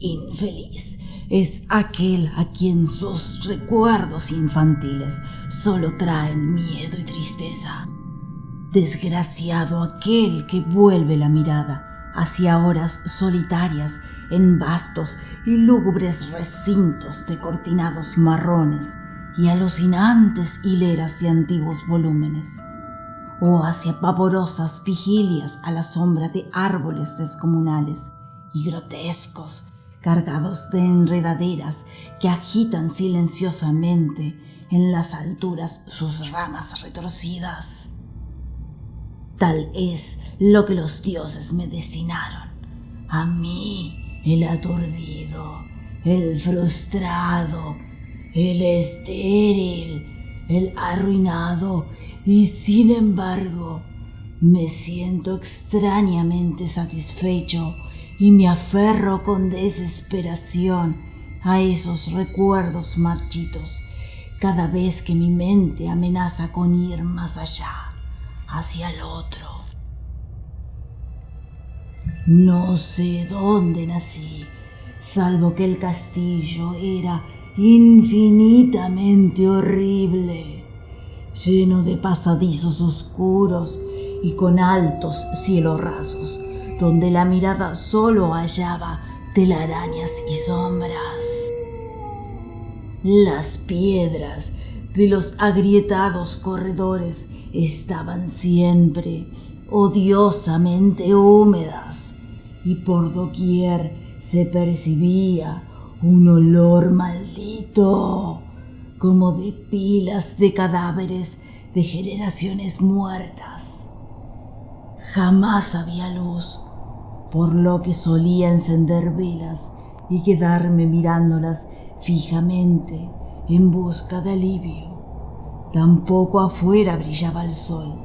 Infeliz es aquel a quien sus recuerdos infantiles solo traen miedo y tristeza. Desgraciado aquel que vuelve la mirada hacia horas solitarias en vastos y lúgubres recintos de cortinados marrones y alucinantes hileras de antiguos volúmenes, o hacia pavorosas vigilias a la sombra de árboles descomunales y grotescos, cargados de enredaderas que agitan silenciosamente en las alturas sus ramas retorcidas. Tal es lo que los dioses me destinaron, a mí, el aturdido, el frustrado, el estéril, el arruinado, y sin embargo me siento extrañamente satisfecho y me aferro con desesperación a esos recuerdos marchitos cada vez que mi mente amenaza con ir más allá, hacia el otro. No sé dónde nací, salvo que el castillo era infinitamente horrible, lleno de pasadizos oscuros y con altos cielos rasos, donde la mirada solo hallaba telarañas y sombras. Las piedras de los agrietados corredores estaban siempre odiosamente húmedas y por doquier se percibía un olor maldito, como de pilas de cadáveres de generaciones muertas. Jamás había luz, por lo que solía encender velas y quedarme mirándolas fijamente en busca de alivio. Tampoco afuera brillaba el sol,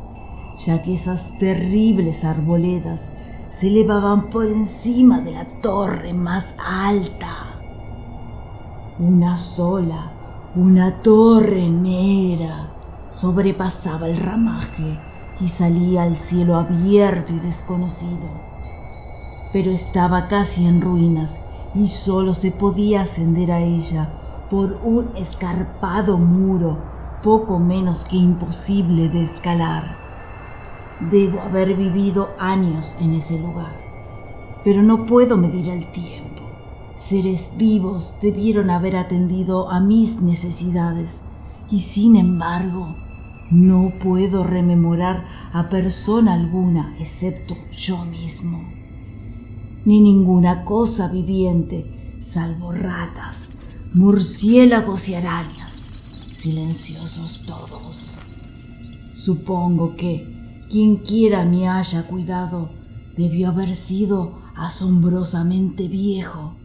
ya que esas terribles arboledas se elevaban por encima de la torre más alta. Una torre negra sobrepasaba el ramaje y salía al cielo abierto y desconocido, pero estaba casi en ruinas y solo se podía ascender a ella por un escarpado muro poco menos que imposible de escalar. Debo haber vivido años en ese lugar, pero no puedo medir el tiempo. Seres vivos debieron haber atendido a mis necesidades y sin embargo no puedo rememorar a persona alguna excepto yo mismo, ni ninguna cosa viviente salvo ratas, murciélagos y arañas, silenciosos todos. Supongo que quien quiera me haya cuidado debió haber sido asombrosamente viejo,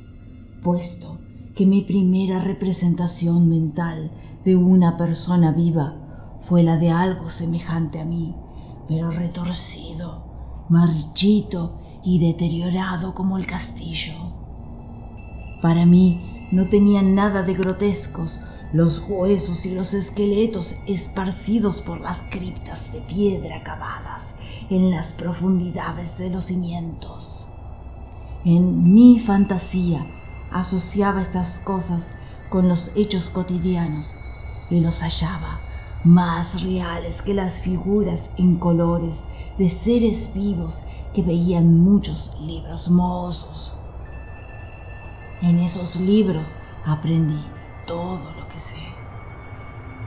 puesto que mi primera representación mental de una persona viva fue la de algo semejante a mí, pero retorcido, marchito y deteriorado como el castillo. Para mí no tenían nada de grotescos los huesos y los esqueletos esparcidos por las criptas de piedra cavadas en las profundidades de los cimientos. En mi fantasía asociaba estas cosas con los hechos cotidianos y los hallaba más reales que las figuras en colores de seres vivos que veía en muchos libros mohosos. En esos libros aprendí todo lo que sé.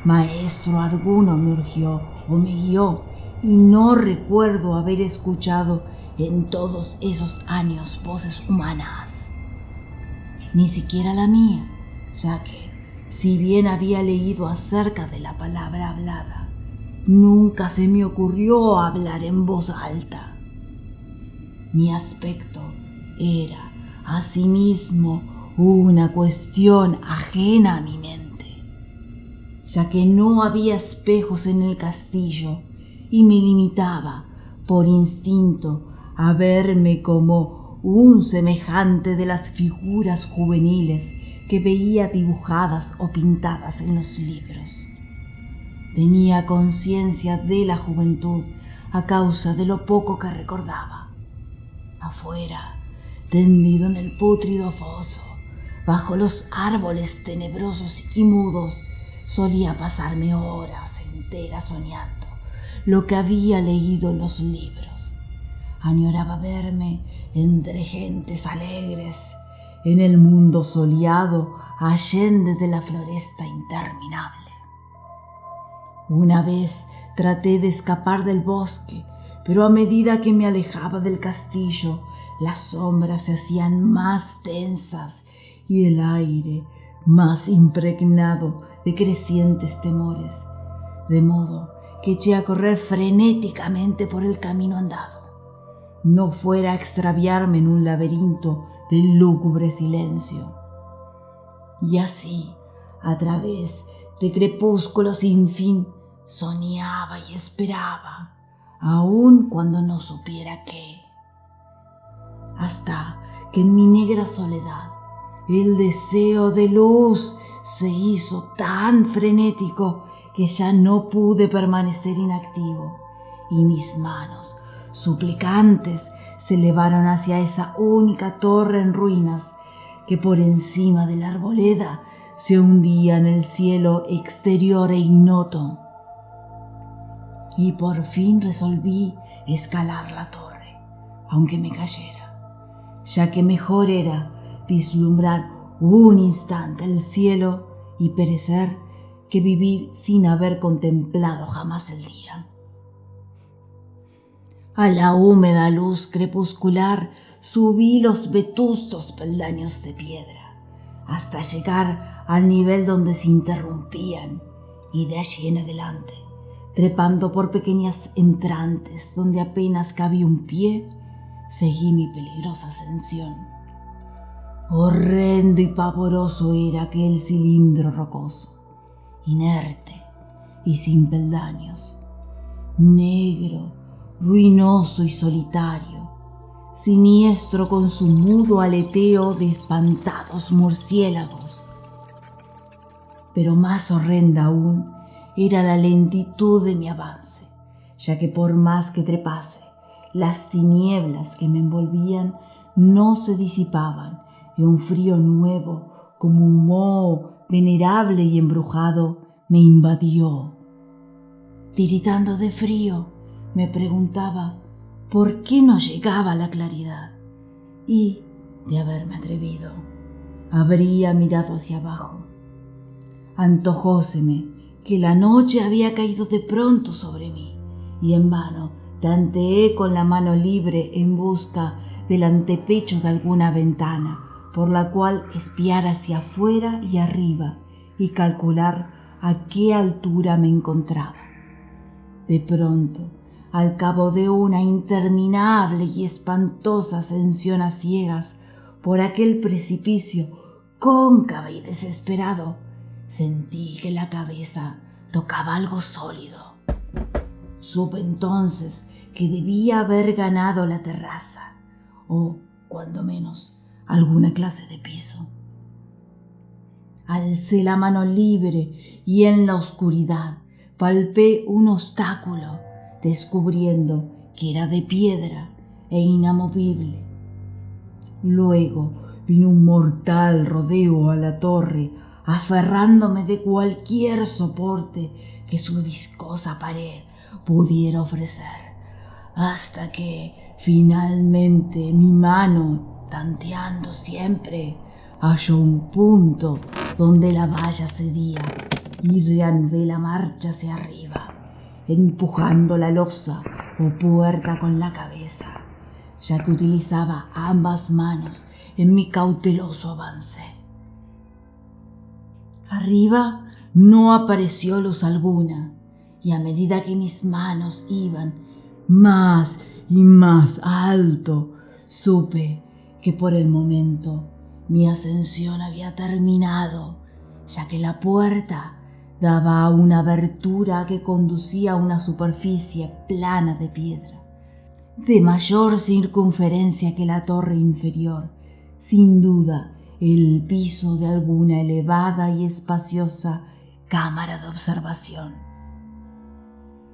Maestro alguno me urgió o me guió y no recuerdo haber escuchado en todos esos años voces humanas, ni siquiera la mía, ya que, si bien había leído acerca de la palabra hablada, nunca se me ocurrió hablar en voz alta. Mi aspecto era, asimismo, una cuestión ajena a mi mente, ya que no había espejos en el castillo y me limitaba, por instinto, a verme como un semejante de las figuras juveniles que veía dibujadas o pintadas en los libros. Tenía conciencia de la juventud a causa de lo poco que recordaba. Afuera tendido en el pútrido foso, bajo los árboles tenebrosos y mudos, solía pasarme horas enteras soñando lo que había leído en los libros. Añoraba verme entre gentes alegres, en el mundo soleado, allende de la floresta interminable. Una vez traté de escapar del bosque, pero a medida que me alejaba del castillo, las sombras se hacían más densas y el aire más impregnado de crecientes temores, de modo que eché a correr frenéticamente por el camino andado, no fuera a extraviarme en un laberinto de lúgubre silencio. Y así, a través de crepúsculos sin fin, soñaba y esperaba, aun cuando no supiera qué. Hasta que en mi negra soledad el deseo de luz se hizo tan frenético que ya no pude permanecer inactivo, y mis manos suplicantes se elevaron hacia esa única torre en ruinas que por encima de la arboleda se hundía en el cielo exterior e ignoto. Y por fin resolví escalar la torre, aunque me cayera, ya que mejor era vislumbrar un instante el cielo y perecer que vivir sin haber contemplado jamás el día. A la húmeda luz crepuscular subí los vetustos peldaños de piedra, hasta llegar al nivel donde se interrumpían, y de allí en adelante, trepando por pequeñas entrantes donde apenas cabía un pie, seguí mi peligrosa ascensión. Horrendo y pavoroso era aquel cilindro rocoso, inerte y sin peldaños, negro, ruinoso y solitario, siniestro con su mudo aleteo de espantados murciélagos. Pero más horrenda aún era la lentitud de mi avance, ya que por más que trepase, las tinieblas que me envolvían no se disipaban y un frío nuevo, como un moho venerable y embrujado, me invadió. Tiritando de frío, me preguntaba por qué no llegaba la claridad, y, de haberme atrevido, habría mirado hacia abajo. Antojóseme que la noche había caído de pronto sobre mí, y en vano tanteé con la mano libre en busca del antepecho de alguna ventana, por la cual espiar hacia afuera y arriba y calcular a qué altura me encontraba. De pronto, al cabo de una interminable y espantosa ascensión a ciegas por aquel precipicio cóncavo y desesperado, sentí que la cabeza tocaba algo sólido. Supe entonces que debía haber ganado la terraza, o, cuando menos, alguna clase de piso. Alcé la mano libre y en la oscuridad palpé un obstáculo, descubriendo que era de piedra e inamovible. Luego vino un mortal rodeo a la torre, aferrándome de cualquier soporte que su viscosa pared pudiera ofrecer, hasta que finalmente mi mano, tanteando siempre, halló un punto donde la valla cedía y reanudé la marcha hacia arriba, empujando la losa o puerta con la cabeza, ya que utilizaba ambas manos en mi cauteloso avance. Arriba no apareció luz alguna, y a medida que mis manos iban más y más alto, supe que por el momento mi ascensión había terminado, ya que la puerta daba a una abertura que conducía a una superficie plana de piedra, de mayor circunferencia que la torre inferior, sin duda el piso de alguna elevada y espaciosa cámara de observación.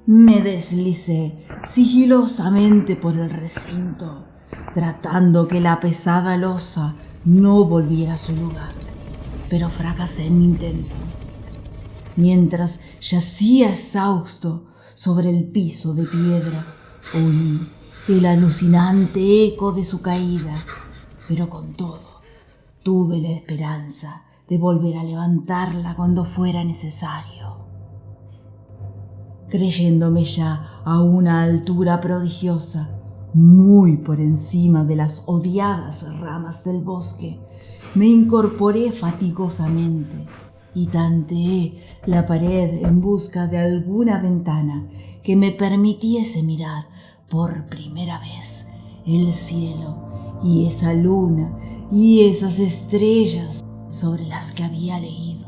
Me deslicé sigilosamente por el recinto, tratando que la pesada losa no volviera a su lugar, pero fracasé en mi intento. Mientras yacía exhausto sobre el piso de piedra, oí el alucinante eco de su caída, pero con todo tuve la esperanza de volver a levantarla cuando fuera necesario. Creyéndome ya a una altura prodigiosa, muy por encima de las odiadas ramas del bosque, me incorporé fatigosamente y tanteé la pared en busca de alguna ventana que me permitiese mirar por primera vez el cielo y esa luna y esas estrellas sobre las que había leído.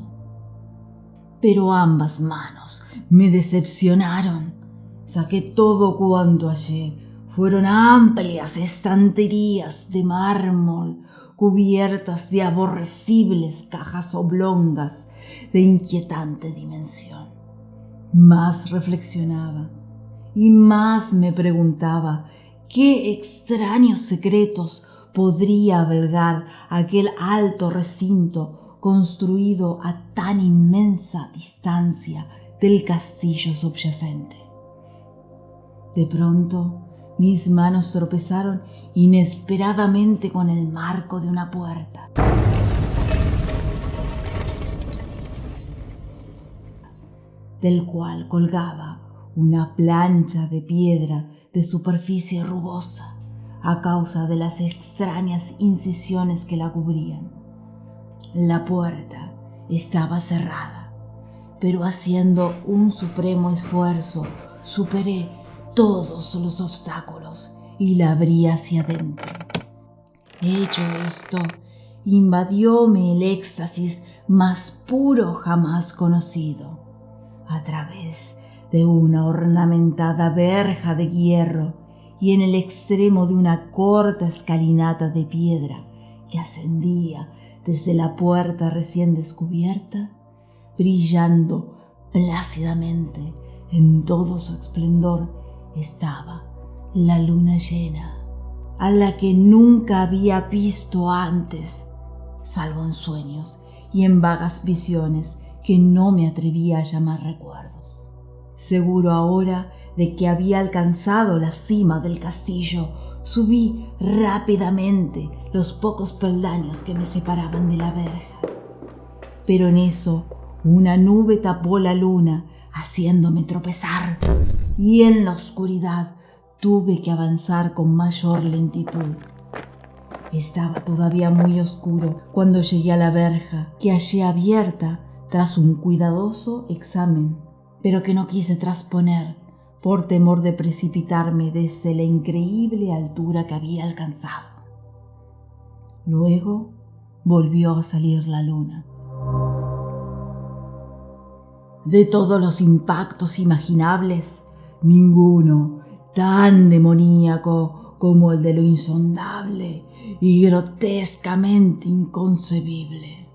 Pero ambas manos me decepcionaron, ya que todo cuanto hallé fueron amplias estanterías de mármol cubiertas de aborrecibles cajas oblongas de inquietante dimensión. Más reflexionaba y más me preguntaba qué extraños secretos podría albergar aquel alto recinto construido a tan inmensa distancia del castillo subyacente. De pronto, mis manos tropezaron inesperadamente con el marco de una puerta. Del cual colgaba una plancha de piedra de superficie rugosa a causa de las extrañas incisiones que la cubrían. La puerta estaba cerrada, pero haciendo un supremo esfuerzo superé todos los obstáculos y la abrí hacia adentro. Hecho esto, invadióme el éxtasis más puro jamás conocido. A través de una ornamentada verja de hierro y en el extremo de una corta escalinata de piedra que ascendía desde la puerta recién descubierta, brillando plácidamente en todo su esplendor, estaba la luna llena, a la que nunca había visto antes, salvo en sueños y en vagas visiones que no me atrevía a llamar recuerdos. Seguro ahora de que había alcanzado la cima del castillo, subí rápidamente los pocos peldaños que me separaban de la verja. Pero en eso una nube tapó la luna, haciéndome tropezar, y en la oscuridad tuve que avanzar con mayor lentitud. Estaba todavía muy oscuro cuando llegué a la verja, que hallé abierta tras un cuidadoso examen, pero que no quise trasponer por temor de precipitarme desde la increíble altura que había alcanzado. Luego volvió a salir la luna. De todos los impactos imaginables, ninguno tan demoníaco como el de lo insondable y grotescamente inconcebible.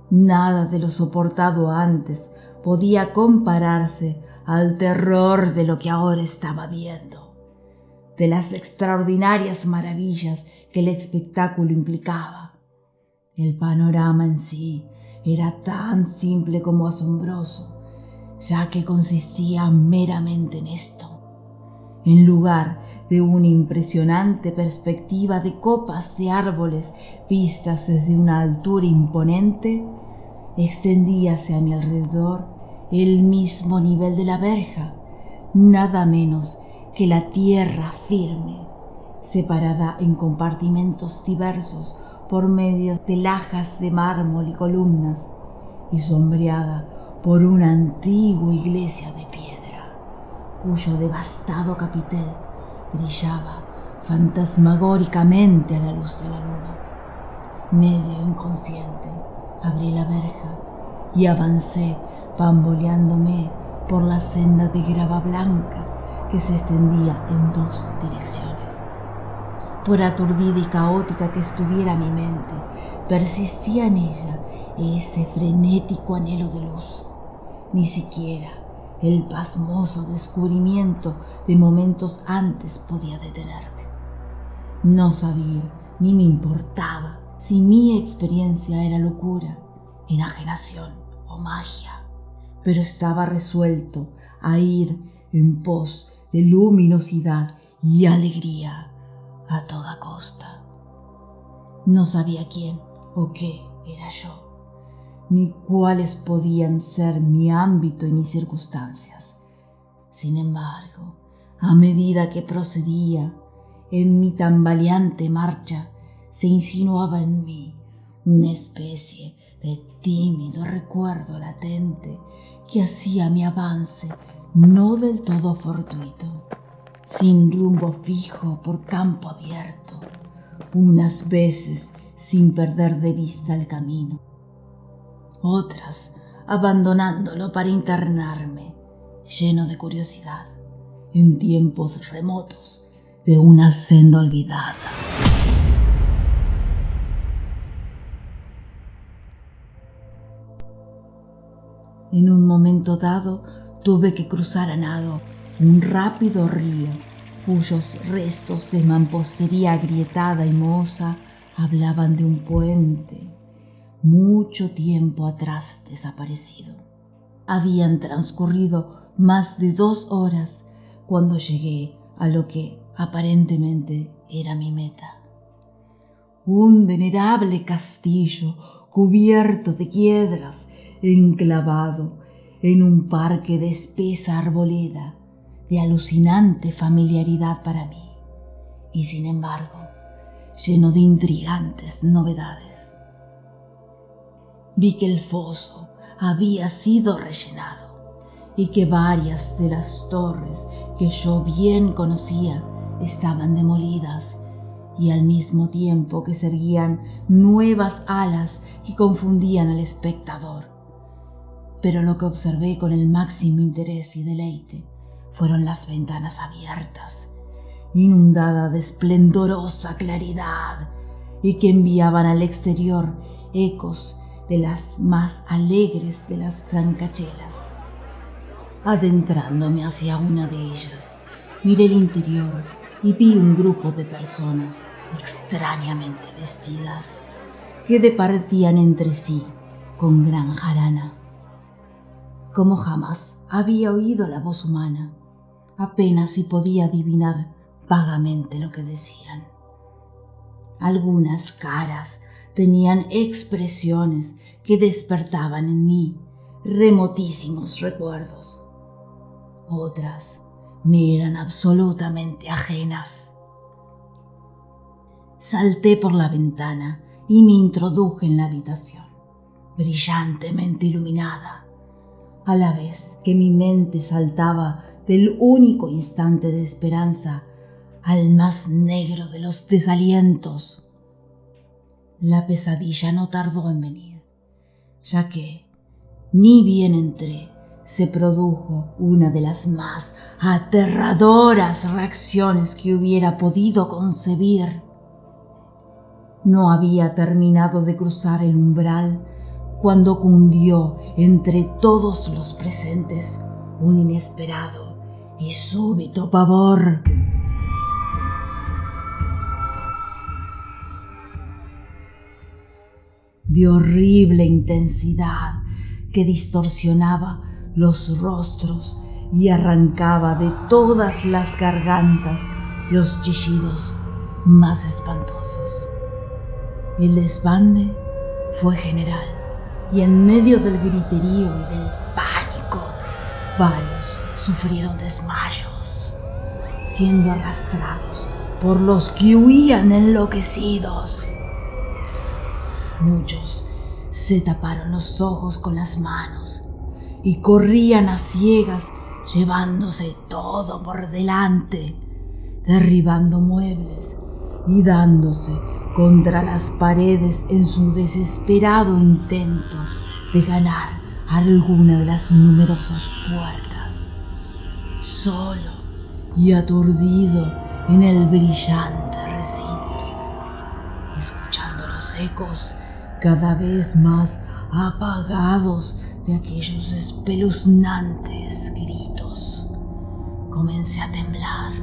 Nada de lo soportado antes podía compararse al terror de lo que ahora estaba viendo, de las extraordinarias maravillas que el espectáculo implicaba. El panorama en sí era tan simple como asombroso, ya que consistía meramente en esto. En lugar de una impresionante perspectiva de copas de árboles vistas desde una altura imponente, extendíase a mi alrededor el mismo nivel de la verja, nada menos que la tierra firme, separada en compartimentos diversos por medio de lajas de mármol y columnas, y sombreada por una antigua iglesia de piedra, cuyo devastado capitel brillaba fantasmagóricamente a la luz de la luna. Medio inconsciente, abrí la verja y avancé bamboleándome por la senda de grava blanca que se extendía en dos direcciones. Por aturdida y caótica que estuviera mi mente, persistía en ella ese frenético anhelo de luz. Ni siquiera el pasmoso descubrimiento de momentos antes podía detenerme. No sabía ni me importaba si mi experiencia era locura, enajenación o magia, pero estaba resuelto a ir en pos de luminosidad y alegría a toda costa. No sabía quién o qué era yo, ni cuáles podían ser mi ámbito y mis circunstancias. Sin embargo, a medida que procedía en mi tambaleante marcha, se insinuaba en mí una especie de tímido recuerdo latente que hacía mi avance no del todo fortuito, sin rumbo fijo por campo abierto, unas veces sin perder de vista el camino, otras abandonándolo para internarme, lleno de curiosidad, en tiempos remotos de una senda olvidada. En un momento dado tuve que cruzar a nado un rápido río cuyos restos de mampostería agrietada y mohosa hablaban de un puente mucho tiempo atrás desaparecido. Habían transcurrido más de 2 horas cuando llegué a lo que aparentemente era mi meta. Un venerable castillo cubierto de piedras, enclavado en un parque de espesa arboleda, de alucinante familiaridad para mí, y sin embargo, lleno de intrigantes novedades. Vi que el foso había sido rellenado y que varias de las torres que yo bien conocía estaban demolidas, y al mismo tiempo que se erguían nuevas alas que confundían al espectador. Pero lo que observé con el máximo interés y deleite fueron las ventanas abiertas, inundadas de esplendorosa claridad, y que enviaban al exterior ecos de las más alegres de las francachelas. Adentrándome hacia una de ellas, miré el interior y vi un grupo de personas extrañamente vestidas que departían entre sí con gran jarana. Como jamás había oído la voz humana, apenas si podía adivinar vagamente lo que decían. Algunas caras tenían expresiones que despertaban en mí remotísimos recuerdos. Otras me eran absolutamente ajenas. Salté por la ventana y me introduje en la habitación, brillantemente iluminada, a la vez que mi mente saltaba del único instante de esperanza al más negro de los desalientos. La pesadilla no tardó en venir, ya que, ni bien entré, se produjo una de las más aterradoras reacciones que hubiera podido concebir. No había terminado de cruzar el umbral cuando cundió entre todos los presentes un inesperado y súbito pavor. De horrible intensidad que distorsionaba los rostros y arrancaba de todas las gargantas los chillidos más espantosos. El desbande fue general, y en medio del griterío y del pánico, varios sufrieron desmayos, siendo arrastrados por los que huían enloquecidos. Muchos se taparon los ojos con las manos y corrían a ciegas, llevándose todo por delante, derribando muebles y dándose contra las paredes en su desesperado intento de ganar alguna de las numerosas puertas. Solo y aturdido en el brillante recinto, escuchando los ecos cada vez más apagados de aquellos espeluznantes gritos, comencé a temblar,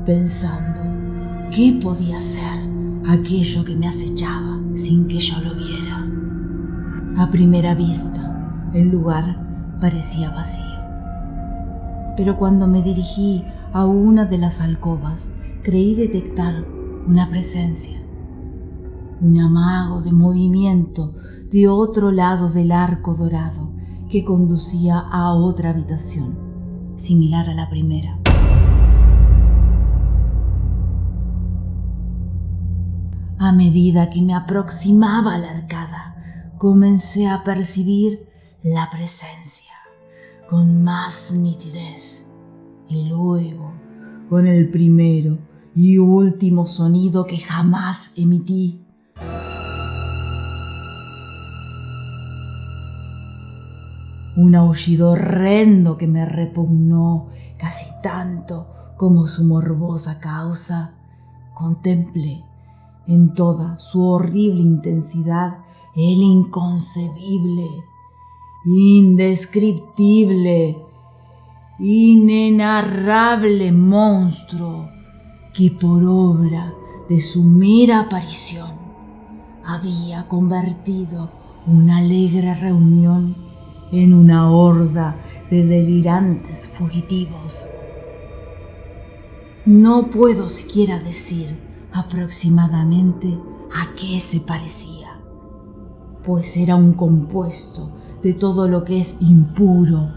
pensando ¿Qué podía ser aquello que me acechaba sin que yo lo viera? A primera vista, el lugar parecía vacío. Pero cuando me dirigí a una de las alcobas, creí detectar una presencia. Un amago de movimiento de otro lado del arco dorado que conducía a otra habitación, similar a la primera. A medida que me aproximaba a la arcada, comencé a percibir la presencia con más nitidez y luego, con el primero y último sonido que jamás emití, un aullido horrendo que me repugnó casi tanto como su morbosa causa, contemplé en toda su horrible intensidad el inconcebible, indescriptible, inenarrable monstruo que por obra de su mera aparición había convertido una alegre reunión en una horda de delirantes fugitivos. No puedo siquiera decir aproximadamente a qué se parecía, pues era un compuesto de todo lo que es impuro,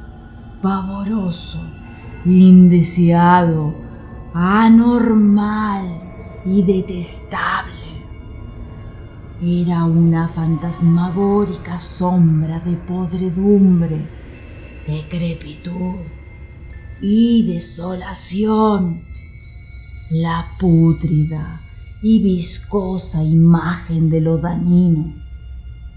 pavoroso, indeseado, anormal y detestable. Era una fantasmagórica sombra de podredumbre, decrepitud y desolación. La pútrida y viscosa imagen de lo dañino,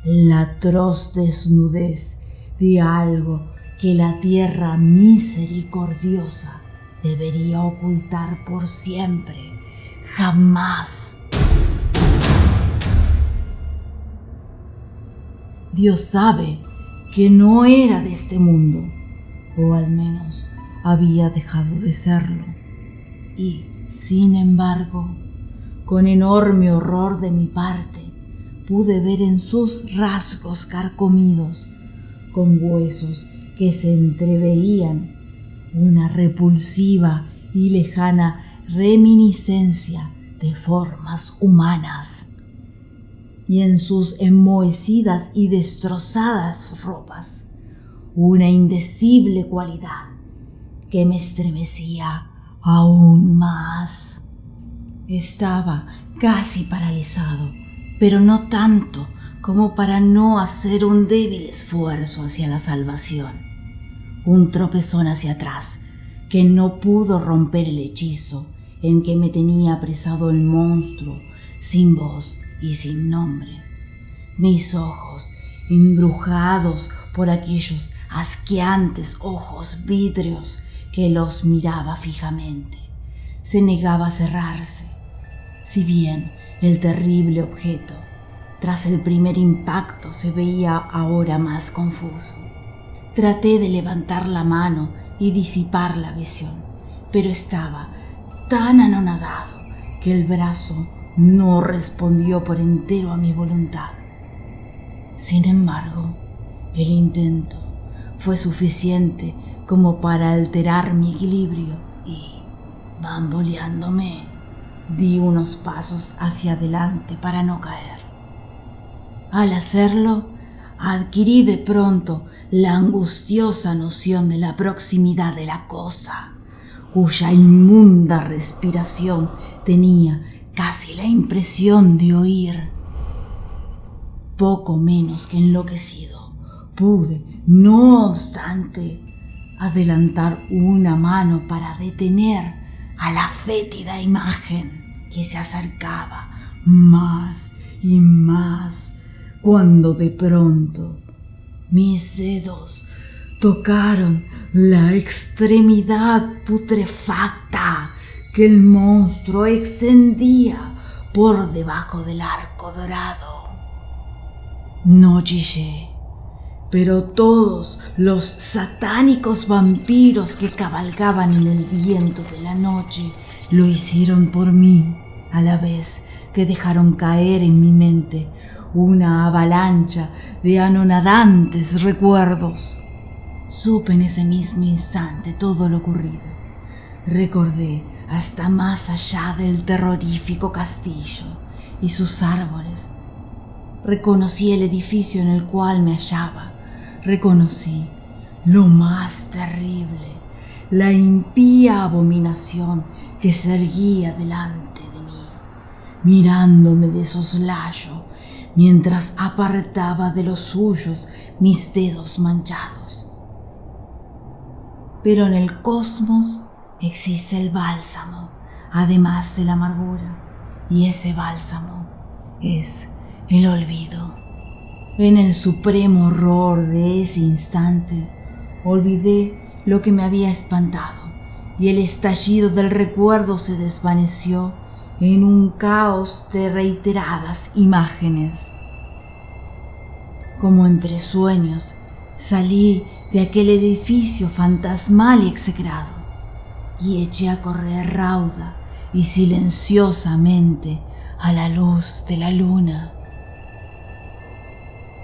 la atroz desnudez de algo que la tierra misericordiosa debería ocultar por siempre, jamás. Dios sabe que no era de este mundo, o al menos había dejado de serlo. Y, sin embargo, con enorme horror de mi parte, pude ver en sus rasgos carcomidos, con huesos que se entreveían, una repulsiva y lejana reminiscencia de formas humanas. Y en sus enmohecidas y destrozadas ropas, una indecible cualidad que me estremecía aún más. Estaba casi paralizado, pero no tanto como para no hacer un débil esfuerzo hacia la salvación. Un tropezón hacia atrás que no pudo romper el hechizo en que me tenía apresado el monstruo, sin voz y sin nombre. Mis ojos, embrujados por aquellos asqueantes ojos vítreos que los miraba fijamente, se negaba a cerrarse. Si bien el terrible objeto, tras el primer impacto, se veía ahora más confuso. Traté de levantar la mano y disipar la visión, pero estaba tan anonadado que el brazo no respondió por entero a mi voluntad. Sin embargo, el intento fue suficiente como para alterar mi equilibrio y, bamboleándome, di unos pasos hacia adelante para no caer. Al hacerlo, adquirí de pronto la angustiosa noción de la proximidad de la cosa, cuya inmunda respiración tenía casi la impresión de oír. Poco menos que enloquecido, pude, no obstante, adelantar una mano para detener a la fétida imagen que se acercaba más y más, cuando de pronto mis dedos tocaron la extremidad putrefacta que el monstruo extendía por debajo del arco dorado. No chillé, pero todos los satánicos vampiros que cabalgaban en el viento de la noche lo hicieron por mí, a la vez que dejaron caer en mi mente una avalancha de anonadantes recuerdos. Supe en ese mismo instante todo lo ocurrido. Recordé hasta más allá del terrorífico castillo y sus árboles. Reconocí el edificio en el cual me hallaba. Reconocí lo más terrible, la impía abominación que se erguía delante de mí, mirándome de soslayo mientras apartaba de los suyos mis dedos manchados. Pero en el cosmos existe el bálsamo, además de la amargura, y ese bálsamo es el olvido. En el supremo horror de ese instante, olvidé lo que me había espantado, y el estallido del recuerdo se desvaneció en un caos de reiteradas imágenes. Como entre sueños, salí de aquel edificio fantasmal y execrado, y eché a correr rauda y silenciosamente a la luz de la luna.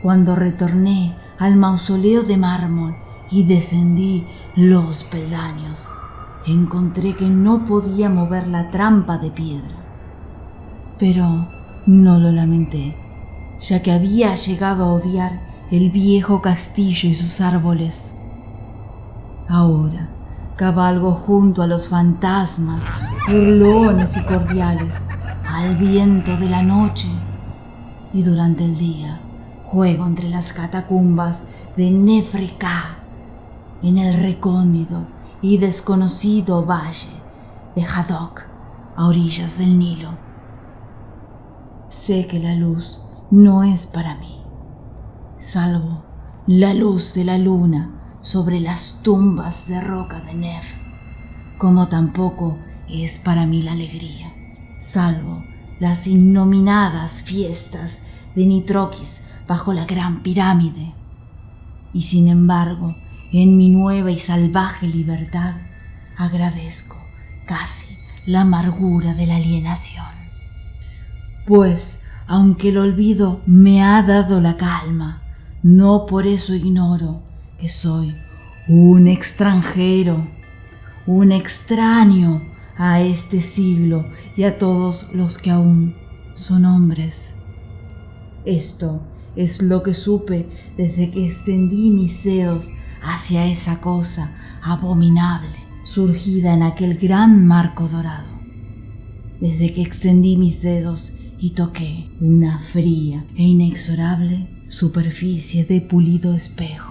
Cuando retorné al mausoleo de mármol y descendí los peldaños, encontré que no podía mover la trampa de piedra. Pero no lo lamenté, ya que había llegado a odiar el viejo castillo y sus árboles. Ahora cabalgo junto a los fantasmas, burlones y cordiales, al viento de la noche, y durante el día juego entre las catacumbas de Nefreka, en el recóndito y desconocido valle de Hadok, a orillas del Nilo. Sé que la luz no es para mí, salvo la luz de la luna sobre las tumbas de roca de Nef, como tampoco es para mí la alegría, salvo las innominadas fiestas de Nitroquis bajo la gran pirámide. Y sin embargo, en mi nueva y salvaje libertad, agradezco casi la amargura de la alienación. Pues, aunque el olvido me ha dado la calma, no por eso ignoro que soy un extranjero, un extraño a este siglo y a todos los que aún son hombres. Esto es lo que supe desde que extendí mis dedos hacia esa cosa abominable surgida en aquel gran marco dorado. Desde que extendí mis dedos y toqué una fría e inexorable superficie de pulido espejo.